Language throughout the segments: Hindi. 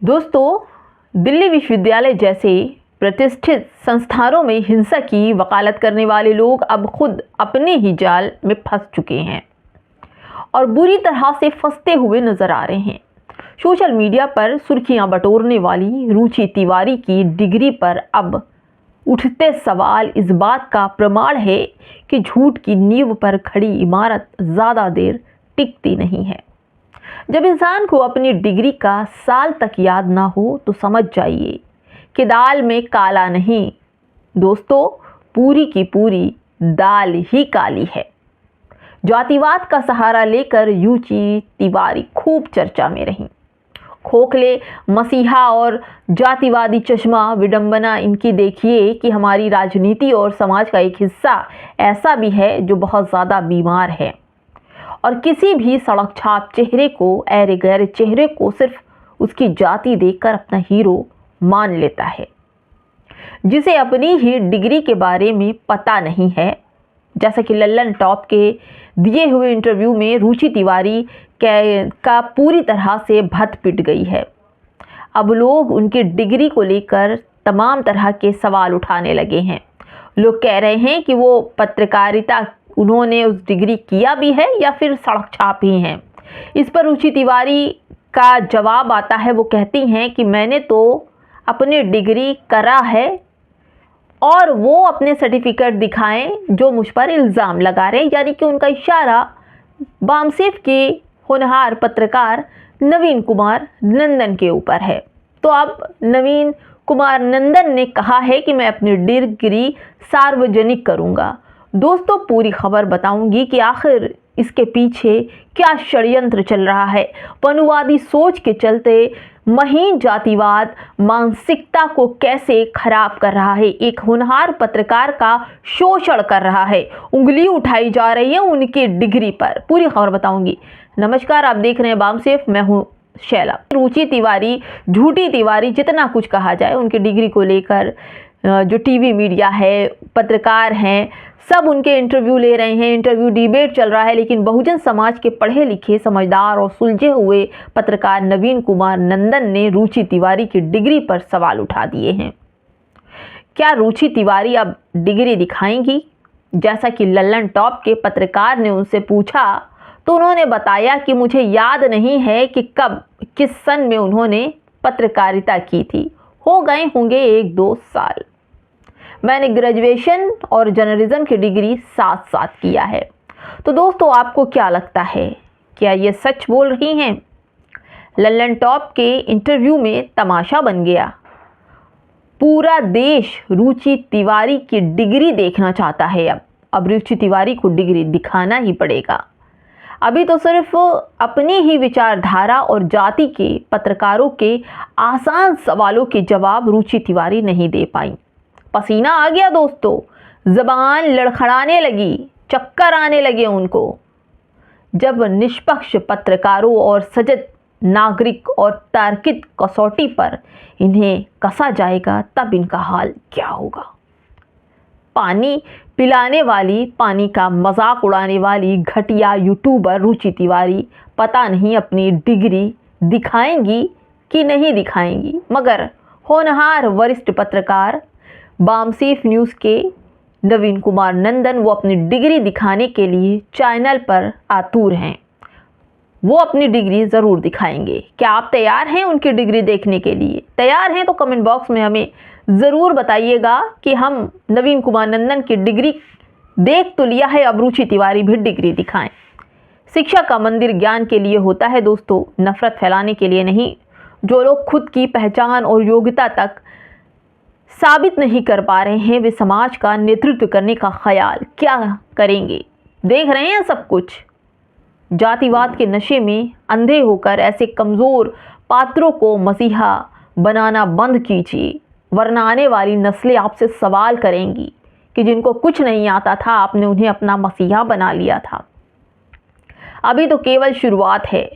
दोस्तों, दिल्ली विश्वविद्यालय जैसे प्रतिष्ठित संस्थानों में हिंसा की वकालत करने वाले लोग अब खुद अपने ही जाल में फंस चुके हैं और बुरी तरह से फंसते हुए नजर आ रहे हैं। सोशल मीडिया पर सुर्खियां बटोरने वाली रुचि तिवारी की डिग्री पर अब उठते सवाल इस बात का प्रमाण है कि झूठ की नींव पर खड़ी इमारत ज़्यादा देर टिकती नहीं है। जब इंसान को अपनी डिग्री का साल तक याद ना हो तो समझ जाइए कि दाल में काला नहीं, दोस्तों पूरी की पूरी दाल ही काली है। जातिवाद का सहारा लेकर रुचि तिवारी खूब चर्चा में रहीं। खोखले मसीहा और जातिवादी चश्मा विडंबना इनकी देखिए कि हमारी राजनीति और समाज का एक हिस्सा ऐसा भी है जो बहुत ज़्यादा बीमार है और किसी भी सड़क छाप चेहरे को, ऐरे गैरे चेहरे को सिर्फ उसकी जाति देखकर अपना हीरो मान लेता है, जिसे अपनी ही डिग्री के बारे में पता नहीं है। जैसा कि लल्लन टॉप के दिए हुए इंटरव्यू में रुचि तिवारी का पूरी तरह से भत पिट गई है। अब लोग उनकी डिग्री को लेकर तमाम तरह के सवाल उठाने लगे हैं। लोग कह रहे हैं कि वो पत्रकारिता उन्होंने उस डिग्री किया भी है या फिर सड़क छाप ही है। इस पर रुचि तिवारी का जवाब आता है। वो कहती हैं कि मैंने तो अपनी डिग्री करा है और वो अपने सर्टिफिकेट दिखाएं जो मुझ पर इल्ज़ाम लगा रहे हैं। यानी कि उनका इशारा बामसेफ के होनहार पत्रकार नवीन कुमार नंदन के ऊपर है। तो अब नवीन कुमार नंदन ने कहा है कि मैं अपनी डिग्री सार्वजनिक करूंगा। दोस्तों, पूरी खबर बताऊंगी कि आखिर इसके पीछे क्या षड्यंत्र चल रहा है। पनुवादी सोच के चलते महीन जातिवाद मानसिकता को कैसे खराब कर रहा है, एक होनहार पत्रकार का शोषण कर रहा है, उंगली उठाई जा रही है उनकी डिग्री पर। पूरी खबर बताऊंगी। नमस्कार, आप देख रहे हैं बामसेफ, मैं हूं शैला। रुचि तिवारी, झूठी तिवारी, जितना कुछ कहा जाए उनकी डिग्री को लेकर जो टीवी मीडिया है, पत्रकार हैं, सब उनके इंटरव्यू ले रहे हैं। इंटरव्यू डिबेट चल रहा है, लेकिन बहुजन समाज के पढ़े लिखे, समझदार और सुलझे हुए पत्रकार नवीन कुमार नंदन ने रुचि तिवारी की डिग्री पर सवाल उठा दिए हैं। क्या रुचि तिवारी अब डिग्री दिखाएंगी? जैसा कि लल्लन टॉप के पत्रकार ने उनसे पूछा तो उन्होंने बताया कि मुझे याद नहीं है कि कब किस सन में उन्होंने पत्रकारिता की थी, हो गए होंगे 1-2 साल। मैंने ग्रेजुएशन और जर्नलिज्म की डिग्री साथ साथ किया है। तो दोस्तों, आपको क्या लगता है, क्या ये सच बोल रही हैं? लल्लन टॉप के इंटरव्यू में तमाशा बन गया। पूरा देश रुचि तिवारी की डिग्री देखना चाहता है। अब रुचि तिवारी को डिग्री दिखाना ही पड़ेगा। अभी तो सिर्फ अपनी ही विचारधारा और जाति के पत्रकारों के आसान सवालों के जवाब रुचि तिवारी नहीं दे पाई। पसीना आ गया दोस्तों, ज़बान लड़खड़ाने लगी, चक्कर आने लगे उनको। जब निष्पक्ष पत्रकारों और सजग नागरिक और तार्किक कसौटी पर इन्हें कसा जाएगा, तब इनका हाल क्या होगा। पानी पिलाने वाली, पानी का मजाक उड़ाने वाली घटिया यूट्यूबर रुचि तिवारी पता नहीं अपनी डिग्री दिखाएंगी कि नहीं दिखाएंगी, मगर होनहार वरिष्ठ पत्रकार बामसेफ न्यूज़ के नवीन कुमार नंदन वो अपनी डिग्री दिखाने के लिए चैनल पर आतुर हैं। वो अपनी डिग्री ज़रूर दिखाएंगे। क्या आप तैयार हैं उनकी डिग्री देखने के लिए? तैयार हैं तो कमेंट बॉक्स में हमें ज़रूर बताइएगा कि हम नवीन कुमार नंदन की डिग्री देख तो लिया है, अब रुचि तिवारी भी डिग्री दिखाएं। शिक्षा का मंदिर ज्ञान के लिए होता है दोस्तों, नफरत फैलाने के लिए नहीं। जो लोग खुद की पहचान और योग्यता तक साबित नहीं कर पा रहे हैं, वे समाज का नेतृत्व करने का ख्याल क्या करेंगे? देख रहे हैं सब कुछ। जातिवाद के नशे में अंधे होकर ऐसे कमज़ोर पात्रों को मसीहा बनाना बंद कीजिए, वरना आने वाली नस्लें आपसे सवाल करेंगी कि जिनको कुछ नहीं आता था, आपने उन्हें अपना मसीहा बना लिया था। अभी तो केवल शुरुआत है।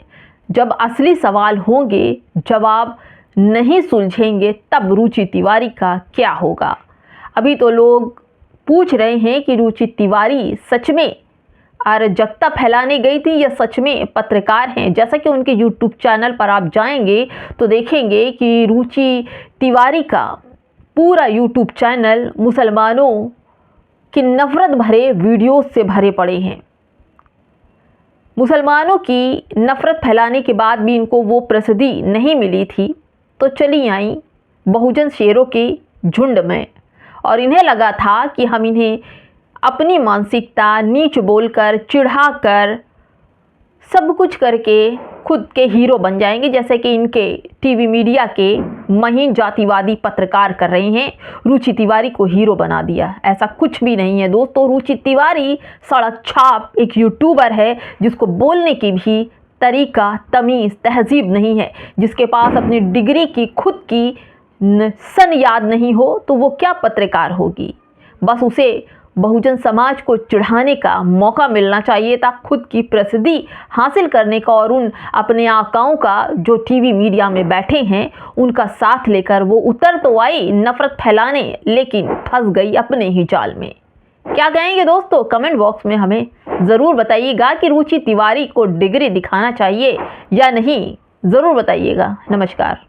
जब असली सवाल होंगे, जवाब नहीं सुलझेंगे, तब रुचि तिवारी का क्या होगा। अभी तो लोग पूछ रहे हैं कि रुचि तिवारी सच में अराजकता फैलाने गई थी या सच में पत्रकार हैं। जैसा कि उनके यूट्यूब चैनल पर आप जाएंगे तो देखेंगे कि रुचि तिवारी का पूरा यूट्यूब चैनल मुसलमानों की नफरत भरे वीडियोस से भरे पड़े हैं। मुसलमानों की नफरत फैलाने के बाद भी इनको वो प्रसिद्धि नहीं मिली थी, तो चली आई बहुजन शेरों के झुंड में और इन्हें लगा था कि हम इन्हें अपनी मानसिकता नीच बोलकर, चिढ़ाकर, सब कुछ करके खुद के हीरो बन जाएंगे, जैसे कि इनके टीवी मीडिया के महीन जातिवादी पत्रकार कर रहे हैं। रुचि तिवारी को हीरो बना दिया। ऐसा कुछ भी नहीं है दोस्तों। रुचि तिवारी सड़क छाप एक यूट्यूबर है जिसको बोलने की भी तरीका, तमीज़, तहजीब नहीं है, जिसके पास अपनी डिग्री की खुद की सन याद नहीं हो तो वो क्या पत्रकार होगी। बस उसे बहुजन समाज को चिढ़ाने का मौका मिलना चाहिए था, खुद की प्रसिद्धि हासिल करने का, और उन अपने आकाओं का जो टीवी मीडिया में बैठे हैं उनका साथ लेकर वो उतर तो आई नफरत फैलाने, लेकिन फंस गई अपने ही जाल में। क्या कहेंगे दोस्तों? कमेंट बॉक्स में हमें ज़रूर बताइएगा कि रुचि तिवारी को डिग्री दिखाना चाहिए या नहीं, ज़रूर बताइएगा। नमस्कार।